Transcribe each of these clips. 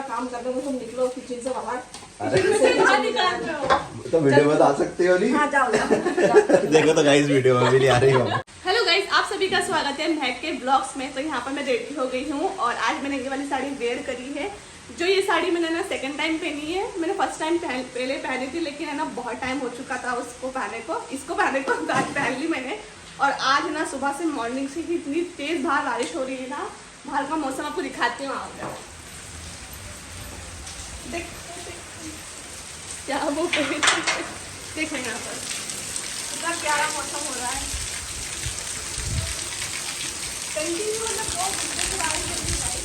काम करने को तुम निकलो किचन से बाहर। तो वीडियो में तो आ सकते हो नहीं। हाँ जाओ देखो तो गाइस वीडियो में भी नहीं आ रही हो। हेलो गाइस, आप सभी का स्वागत है महक के ब्लॉग्स में। तो यहाँ पर मैं रेडी हो गई हूँ और आज मैंने ये वाली साड़ी वेयर करी है। जो ये साड़ी मैंने ना सेकंड टाइम पहनी है। मैंने फर्स्ट टाइम पहले पहनी थी, लेकिन है ना बहुत टाइम हो चुका था उसको पहने को। इसको पहने को आज पहन ली मैंने। और आज ना सुबह से मॉर्निंग से ही इतनी तेज बाहर बारिश हो रही है ना। बाहर का मौसम आपको दिखाती हूँ। देख क्या वो देखें यहाँ पर कितना प्यारा मौसम हो रहा है। कंटिन्यू मतलब बहुत गुस्से से बारिश हो रही है भाई।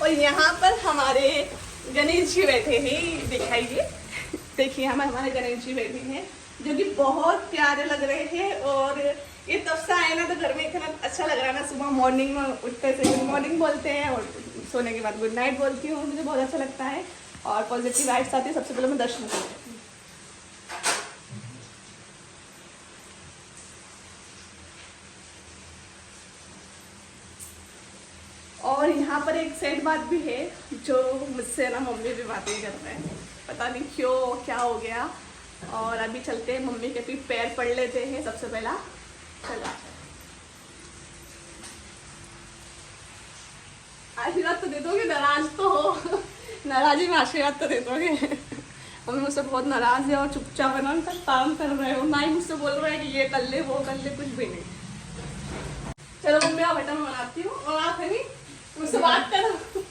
और यहाँ पर हमारे गणेश जी बैठे हैं, दिखाइए। देखिए हमारे गणेश जी बैठे हैं जो कि बहुत प्यारे लग रहे हैं। और ये तब से आए ना तो घर में इतना अच्छा लग रहा है ना। सुबह मॉर्निंग में उठते से गुड मॉर्निंग बोलते हैं और सोने के बाद गुड नाइट बोलती हूँ। मुझे बहुत अच्छा लगता है और पॉजिटिव वाइब्स आती है। सबसे पहले मैं दर्शन करती हूँ। और यहाँ पर एक सैड बात भी है जो मुझसे ना मम्मी भी बातें कर रहे हैं, पता नहीं क्यों क्या हो गया। और अभी चलते हैं मम्मी के भी पैर पड़ लेते हैं सबसे पहला। चला आशीर्वाद तो दे दोगे, नाराज तो हो। नाराजी में आशीर्वाद तो दे दोगे। मम्मी मुझसे बहुत नाराज है और चुपचाप है ना उनका काम कर रहे हो। ना ही मुझसे बोल रहे हैं कि ये कर ले वो कर ले, कुछ भी नहीं। चलो मम्मी आप बटन बनाती हूँ और आप है नहीं मुझसे बात करो।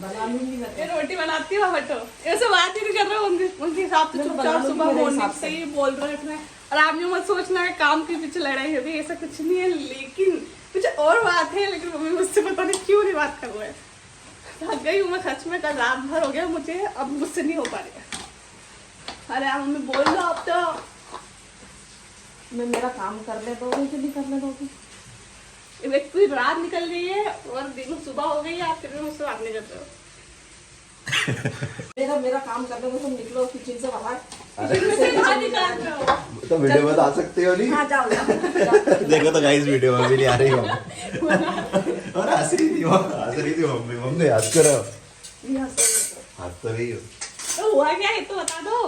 ये रोटी बनाती हूँ बटो, ऐसे बात ही नहीं कर रहे हो। उनके हिसाब से चुपचाप सुबह मॉर्निंग से ही बोल रहे हैं। और आप यूँ मत सोचना है काम के पीछे लड़ाई है, ऐसा कुछ नहीं है। लेकिन कुछ और बात है, लेकिन मम्मी मुझसे पता नहीं क्यों नहीं बात कर रहे हैं। थक गई हूँ मैं सच में, कल रात भर हो गया मुझे, अब मुझसे नहीं हो पा रहा। अरे आप मम्मी बोल लो अब तो। मैं मेरा काम कर ले दोगी कि नहीं करने दोगी? एक पूरी रात निकल गई है और दिन सुबह हो गई है, आप फिर भी मुझसे बात नहीं करते हो। मेरा काम करने को तुम निकलो किचन से बाहर। तो वीडियो में तो आ सकते हो नहीं। हाँ जाओ देखो तो गाइस वीडियो में भी नहीं आ रही हो। और हंस रही थी मम्मी हंस करो। हंस तो रही हो। तो हुआ क्या है तो बता दो।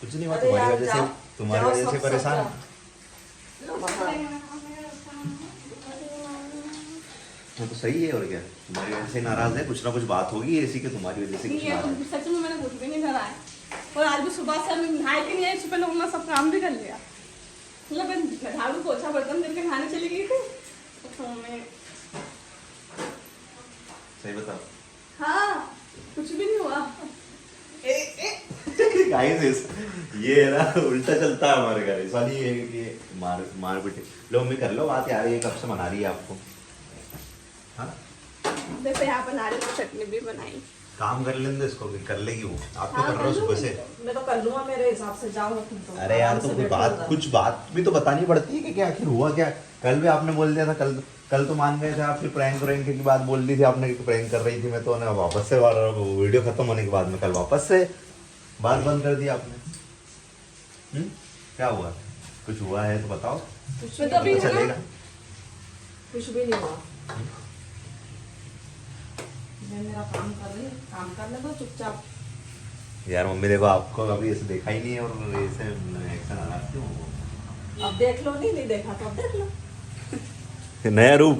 कुछ नहीं हुआ, तुम्हारी वजह से परेशान। तो सही है और क्या, तुम्हारी वजह से नाराज है। कुछ ना कुछ बात होगी ऐसी कि तुम्हारी वजह से कुछ नाराज है। सच में मैंने कुछ भी नहीं करा है। और आज भी सुबह से नहाए के नहीं आई, सुबह लोगों ने सब काम भी कर लिया। मतलब मैं झाड़ू पोछा बर्तन करके नहाने चली गई थी तो मैं सही बताओ। हाँ कुछ भी नहीं हुआ। गाइस ये है ना उल्टा चलता है हमारे घर। इस वाली ये मार पिटे लो मम्मी कर लो बात यार। ये कब से मना रही है आपको? हाँ जैसे यहाँ पर नारियल की चटनी भी बनाई। काम कर लेंगे इसको भी, कर लेगी वो। आप तो हाँ, कर रहे हो सुबह से। मैं तो कर लूंगा मेरे हिसाब से। जाओ तुम तो। अरे यार तो कुछ बात भी तो बतानी पड़ती है कि क्या आखिर हुआ क्या। कल भी आपने बोल दिया था, कल तो मान गए थे आप। फिर प्रैंक की बात बोल दी थी आपने कि प्रैंक कर रही थी। मैं तो वापस से वीडियो खत्म होने के बाद में कल वापस से बात बंद कर दी आपने। क्या हुआ? कुछ हुआ है तो बताओ, तो अभी चलेगा। कुछ भी नहीं हुआ। मैं मेरा काम कर रही हूँ, काम करने दो चुपचाप। यार मम्मी देखो आपको अभी ऐसे देखा ही नहीं है और ऐसे एक्शन आ रहा क्यों? अब देख लो। नहीं देखा तो अब देख लो। नया रूप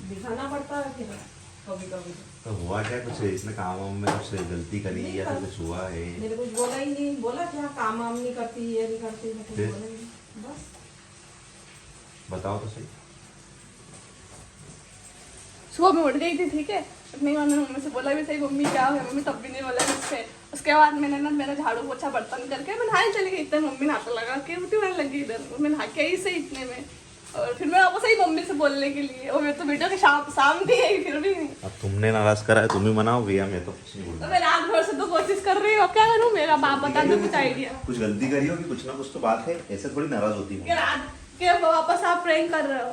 दिखाना पड़ता है फिर कभी कभी। तो हुआ क्या? कुछ इसने काम में कुछ गलती करी या फिर कुछ हुआ है? मैंने कुछ बोला ही नहीं। बोला क्या काम वाम नहीं करती, ये नहीं करती, मैं कुछ बोला ही नहीं। बस बताओ तो सही। सुबह में उठ गई थी, ठीक है। नहीं मैंने मम्मी से बोला भी सही, मम्मी क्या है, मम्मी तब भी नहीं बोला मुझसे। उसके बाद मैंने ना मेरा झाड़ू पोछा बर्तन करके मैं नहाने चली गई। इतने मम्मी नहाता लगा के उठी मैंने लगी इधर। मैं नहा के ही से इतने में और फिर मैं वापस आई मम्मी से बोलने के लिए। और मैं तो वीडियो के शाम थी आई फिर भी नहीं। अब तुमने नाराज करा है, तुम ही मनाओ भैया। मैं तो कुछ नहीं बोलूंगा। तो मैं रात भर से तो कोशिश कर रही हूँ, अब क्या करूँ? मेरा बाप बता दो कुछ आइडिया। कुछ गलती करी होगी, कुछ ना कुछ तो बात है। ऐसे थोड़ी नाराज होती है। रात के वापस आप प्रैंक कर रहे हो।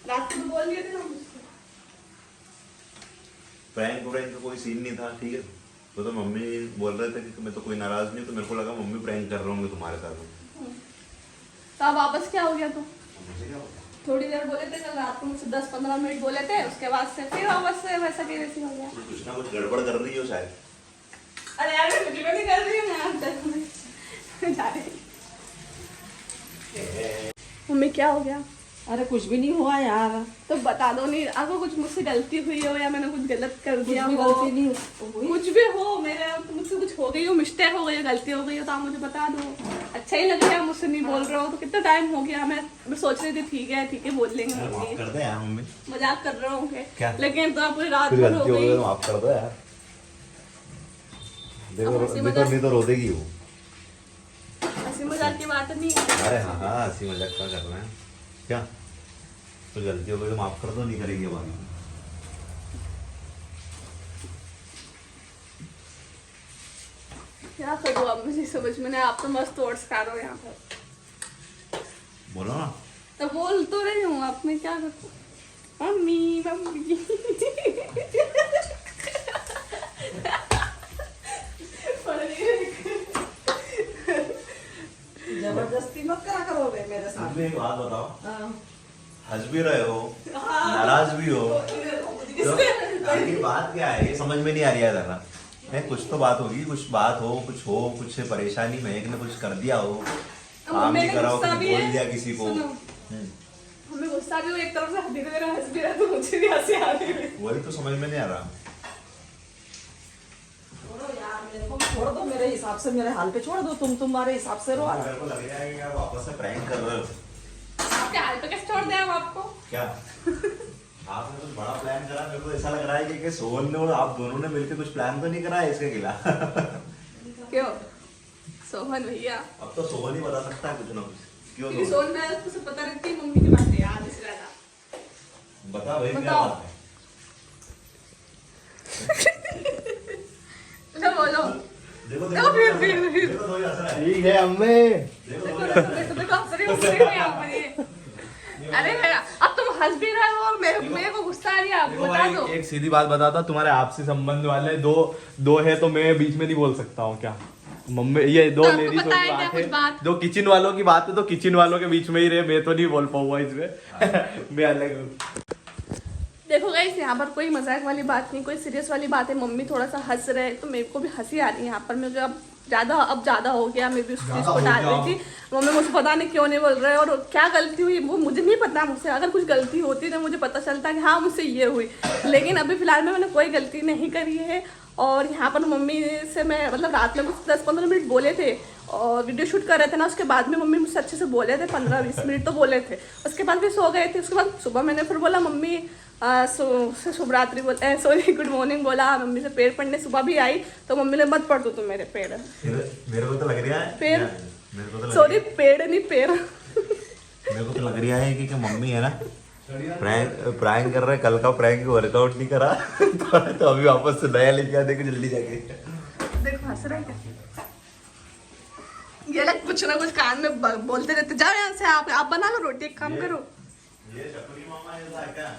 रात को तो बोल दिए थे ना मुझसे। प्रैंक का कोई सीन नहीं था, ठीक है। वो तो मम्मी बोल रहे थे कि मैं तो कोई नाराज नहीं, तो मेरे को लगा मम्मी प्रैंक कर रहा हूँ तुम्हारे साथ। तो अब वापस क्या हो गया? तो मुझे क्या होगा? थोड़ी देर बोले थे कल रात को मुझसे 10-15 मिनट बोले थे, उसके बाद से फिर वापस से वैसा की वैसी हो गया। कुछ ना कुछ गड़बड़ कर रही हो शायद। अरे यार मैं कुछ भी नहीं कर रही हूँ, मैं आप जा रही। मम्मी क्या हो गया? अरे कुछ भी नहीं हुआ यार। तो बता दो, नहीं आपको कुछ मुझसे गलती हुई हो या मैंने कुछ गलत कर कुछ दिया भी हो, गलती नहीं हुई। कुछ भी हो, मेरे मुझसे कुछ हो गई हो, मिस्टेक हो गई हो, गलती हो गई हो, तो आप मुझे बता दो। अच्छा ही लग रहा है मुझसे नहीं बोल रहे हो, तो कितना टाइम हो गया। मैं सोच रही थी ठीक है बोल लेंगे माफ कर दे यार मम्मी। मजाक कर रहे होंगे क्या? लेकिन तो आप पूरी रात कुछ भर गलती हो हो गई गई। तो माफ कर दो यार। देखो हंसी मजाक- नहीं तो रो देगी वो। हंसी मजाक की बात नहीं है। अरे हाँ हाँ, हंसी मजाक क्या करना है क्या? कुछ गलती हो गई तो माफ कर दो, नहीं करेंगे बात। क्या करूँ अब, मुझे समझ में नहीं, आप तो मस्त तोड़ सिखा रहे हो यहाँ पर। बोलो ना। तो बोल तो रही हूँ, आप मैं क्या करूँ? मम्मी मम्मी जबरदस्ती मत करा करो बे मेरे साथ। मुझे एक बात बताओ, हाँ। हंस भी रहे हो, नाराज भी हो, तो आखिर बात क्या है? ये समझ में नहीं आ रही है जरा। है कुछ तो बात होगी, कुछ बात हो, कुछ परेशानी में एक ने कुछ कर दिया हो, काम नहीं करा हो, कुछ बोल दिया किसी को। हमें गुस्सा भी हो, एक तरफ से धीरे धीरे हंस भी रहा, तो मुझे भी हंसी आ रही है। वही तो समझ में नहीं आ रहा। छोड़ो यार, मेरे को छोड़ दो, मेरे हिसाब से मेरे हाल पे छोड़ दो, तुम तुम्हारे हिसाब से रहो। मेरे को लग रहा है कि आप वापस से प्रैंक कर रहे हो। आपके हाल पे कैसे छोड़ दें हम आपको? क्या आपने कुछ बड़ा प्लान करा? मेरे को ऐसा लग रहा है कि सोहन ने और आप दोनों ने मिलकर कुछ प्लान तो नहीं करा है इसके खिलाफ। क्यों सोहन भैया? अब तो सोहन ही बता सकता है कुछ ना कुछ। क्यों क्योंकि दोनों? सोहन में तुझे पता रहती है मम्मी की बातें याद इसलिए ज्यादा। बता भाई क्या बताओ। बात है? चलो बोलो। देखो देखो, फिर। देखो दो ही हंस रहा है। ठीक है अम्मे। देखो देखो दो ही देखो हंस रहा है। देखो देखो, हंस रही हूँ, हंस रही हूँ यहाँ पर ये। अरे मेरा अब तुम हंस भी रहे हो और मेरे को गुस्सा आ रही है, आप देखो बता भाई, दो। एक सीधी बात बताता, तुम्हारे आपसी संबंध वाले दो है, तो मैं बीच में नहीं बोल सकता हूँ क्या? मम्मी ये दो तो आपको लेडीज पता है क्या कुछ बात? दो किचन वालों की बात है, तो किचन वालों के बीच में ही रहे, मैं तो नहीं बोल पाऊंगा इसमें। मैं अलग हूँ। देखो गाइस, यहाँ पर कोई मजाक वाली बात नहीं, कोई सीरियस वाली बात है। मम्मी थोड़ा सा हंस रहे, तो मेरे को भी हंसी आ रही है यहाँ पर। मुझे अब ज्यादा हो गया, मैं भी उस चीज को डाल रही थी। मम्मी मुझे पता नहीं क्यों नहीं बोल रहे, और क्या गलती हुई वो मुझे नहीं पता। मुझसे अगर कुछ गलती होती तो मुझे पता चलता कि हाँ मुझसे ये हुई, लेकिन अभी फिलहाल में मैंने कोई गलती नहीं करी है। और यहाँ पर मम्मी से मैं मतलब रात में कुछ 10-15 मिनट बोले थे, और वीडियो शूट कर रहे थे ना, उसके बाद में मम्मी मुझसे अच्छे से बोले थे, 15-20 मिनट तो बोले थे। उसके बाद फिर सो गए थे। उसके बाद सुबह मैंने फिर बोला मम्मी शुभ रात्रि सॉरी गुड मॉर्निंग बोला। मम्मी से पैर पड़ने सुबह भी आई, तो मम्मी ने मत पढ़ दो तुम मेरे पैर। मेरे को तो लग रहा है पैर, मेरे को तो लग सॉरी पेड़ नहीं पैर। मेरे को तो लग रहा है कि मम्मी है ना प्रैंक कर रहा है। कल का प्रैंक वर्कआउट नहीं करा तो अभी वापस से नया लेके आ, देखो जल्दी जाके। देखो हंस रहे हैं ये लोग, कुछ ना कुछ कान में बोलते रहते। जाओ यहाँ से, आप बना लो रोटी, एक काम करो। ये शकुनी मामा जैसा है क्या?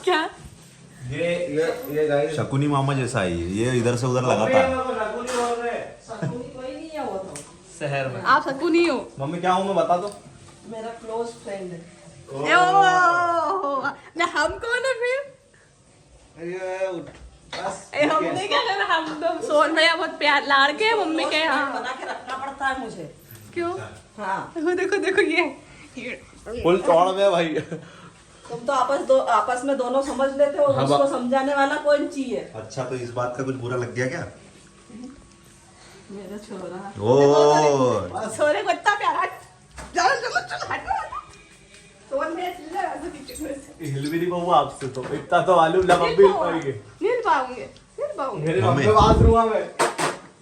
क्या? ये गाइस शकुनी मामा जैसा है ये इधर से उधर लगाता है। शकुनी कोई नहीं है वो तो, शहर में आप सकू नहीं हो। मम्मी क्या हूँ मैं बता दो। मेरा क्लोज फ्रेंड है। ना हम कौन है फिर? हमने क्या करना, हम तो सोन भैया बहुत प्यार लाड़ के मम्मी के यहाँ बना के रखना पड़ता है मुझे। क्यों? हाँ, देखो देखो ये फुल चौड़ में भाई। तुम तो आपस में दोनों समझ लेते हो, उसको समझाने वाला कोई नहीं चाहिए। अच्छा, तो इस बात का कुछ बुरा लग गया क्या? मेरा छोरा ओ छोरे को इतना प्यारा। चलो चलो चलो हटो हटो। सोन भैया चिल्ला रहा था किचन में से। हिल भी नहीं पाऊंगा आपसे, तो इतना तो मालूम ना मम्मी हिल पाएंगे। नहीं पाऊंगे, नहीं पाऊंगे। मेरे मम्मी। मम्मी बाथरूम में।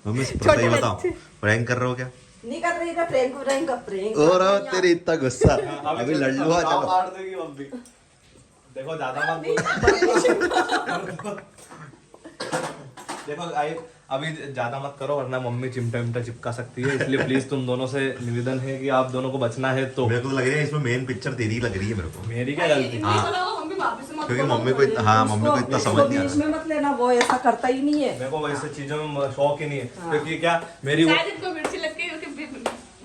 मम्मी छोटे सही बताओ, बच्चे। प्रैंक कर रहे हो क्या? नहीं कर रही है, प्रैंक और तेरे इतना गुस्सा, अभी लड़ लो। चलो मार देगी मम्मी। देखो ज्यादा मत बोलो। देखो अभी ज्यादा मत करो, वरना मम्मी चिमटा विमटा चिपका सकती है। इसलिए प्लीज तुम दोनों से निवेदन है कि आप दोनों को बचना है। तो मेरे को तो लग रहा है इसमें मेन पिक्चर तेरी लग रही है मेरे को। मेरी क्या गलती? नहीं बोला, मम्मी वापस से क्योंकि मम्मी को मम्मी को इतना समझ नहीं बीच में मत लेना, वो ऐसा करता ही नहीं है। मेरे को वैसे चीजों में शौक ही नहीं है, क्योंकि क्या मेरी शायद इनको मिर्ची लग गई क्योंकि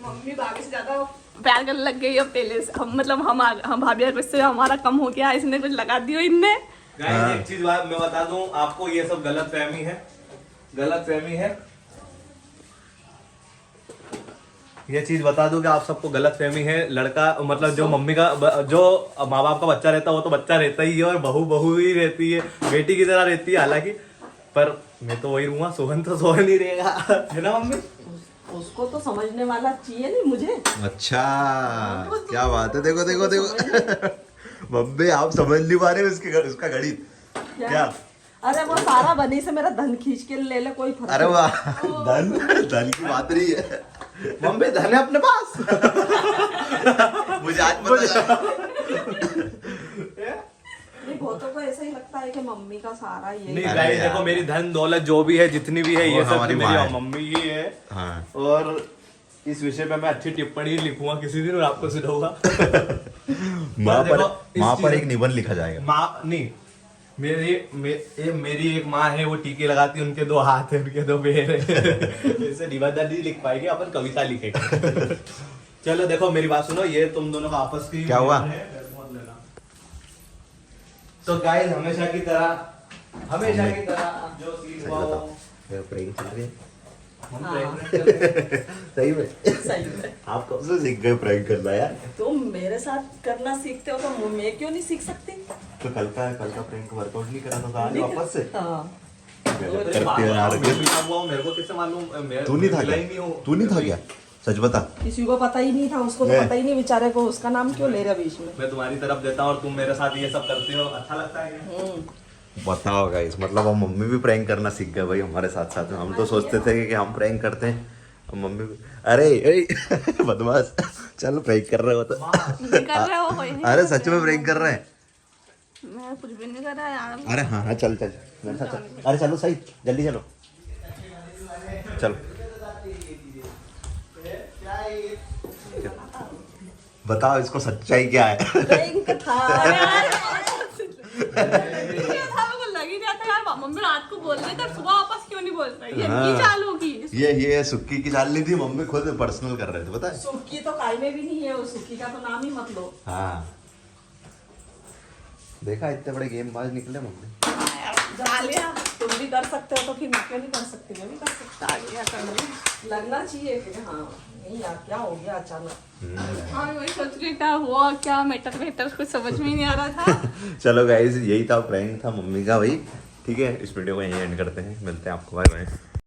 मम्मी भाभी से ज्यादा प्यार करने लग गई। अब पहले से हम मतलब हम भाभी और से हमारा कम हो गया, इसने कुछ लगा दियो इनने। एक चीज मैं बता दूं आपको, ये सब गलत फहमी है। ये चीज बता दूं कि आप सबको गलत फहमी है। लड़का मतलब जो मम्मी का जो माँ बाप का बच्चा रहता है वो तो बच्चा रहता ही है, और बहू ही रहती है, बेटी की तरह रहती है हालांकि। पर मैं तो वही रहूंगा, सोहन तो सोहन ही रहेगा, है ना मम्मी? उसको तो समझने वाला चाहिए नहीं मुझे। अच्छा क्या बात है, देखो देखो देखो मम्मी आप समझ नहीं पा रहे उसका गणित क्या? अरे वो सारा बनी से मेरा धन खींच के ले ले, कोई फर्क अरे वाह, धन की बात रही है। मम्मी धन है अपने पास। मुझे आज पता चला। नहीं, बहुतों को ऐसा ही लगता है कि मम्मी का सारा ये नहीं अरे गाइस यार। देखो, मेरी धन दौलत जो भी है, जितनी भी है, वो ये सब हमारी माँ मेरी है। मम्मी ही है। हाँ। और इस विषय पे मैं अच्छी टिप्पणी लिखूंगा किसी दिन और आपको सुनाऊंगा। माँ पर एक निबंध लिखा जाएगा। माँ नहीं, मेरी एक माँ है, वो टीके लगाती है, उनके 2 हाथ है, उनके 2 पैर है। ऐसे निबंध नहीं लिख पाएंगे, अपन कविता लिखेंगे। चलो देखो मेरी बात सुनो, ये तुम दोनों का आपस की क्या हुआ? तो गाइस हमेशा की तरह जो सीन हुआ वो प्रैंक चल रही है। हम prank कर रहे हैं। सही में सही है। आप कब से सीख गए प्रैंक करना यार? तुम मेरे साथ करना सीखते हो तो मैं क्यों नहीं सीख सकती? तो कल का प्रैंक वर्कआउट नहीं करा था आज वापस से? हाँ। गजब अरे करते हो यार। मैं मिला हुआ हूँ, मेरे को कैसे मालूम? तू नहीं था मिला ही क्या? हूँ। तू नहीं था क्या? सच बता। किसी को पता ही नहीं था, उसको तो मैं- पता ही नहीं बेचारे को, उसका नाम क्यों ले रहा बीच में? मैं तुम्हारी तरफ देता हूँ और तुम मेरे साथ ये सब करते हो, अच्छा लगता है क्या? बताओ गाइस, मतलब हम मम्मी भी प्रैंक करना सीख गए भाई हमारे साथ साथ में। हम तो सोचते थे कि हम प्रैंक करते हैं, अब मम्मी भी अरे बदमाश, चल प्रैंक कर रहे हो तो। नहीं कर रहे हो, कोई नहीं अरे कर सच में प्रैंक कर रहे हैं? मैं कुछ भी नहीं कर रहा यार। अरे हाँ हाँ चल चल मेरे साथ चल। अरे चलो सही, जल्दी चलो चलो। बताओ इसको सच्चाई क्या है? प्रैंक था। ये था, मेरे को लग ही नहीं आता यार, मम्मी रात को बोल रहे थे, सुबह वापस क्यों नहीं बोल रही? ये हाँ। की चाल होगी। ये सुक्की की चाल नहीं थी, मम्मी खुद पर्सनल कर रहे थे पता है? सुक्की तो काय में भी नहीं है, उस सुक्की का तो नाम ही मत लो। हाँ देखा, इतने बड़े गेम बाज निकले मम्मी। डालिया तुम भी कर सकते हो तो फिर मैं क्यों नहीं कर सकती? मैं भी कर सकती डालिया कर ली। लगना चाहिए कि हाँ नहीं यार क्या हो गया अचानक। हाँ मैं वही सोच रही क्या हुआ, क्या मैटर कुछ समझ में ही नहीं आ रहा था। चलो गाइस, यही था प्रैंक था मम्मी का भाई। ठीक है, इस वीडियो को यहीं एंड करते हैं, मिलते हैं आपको, बाय बाय।